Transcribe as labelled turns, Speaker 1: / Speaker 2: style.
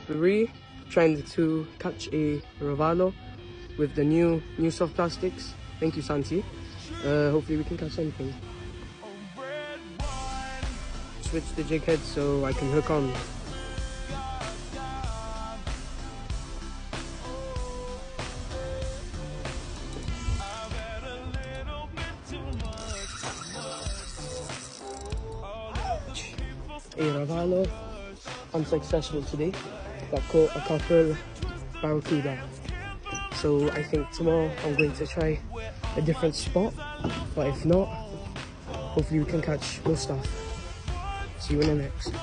Speaker 1: 3, trying to catch a Rovalo with the new soft plastics. Thank you, Santi. Hopefully we can catch anything. Switch the jig head so I can hook on. A Ravalo, unsuccessful today. Got caught a couple barracuda. So I think tomorrow I'm going to try a different spot, but if not, hopefully we can catch more stuff. See you in the next.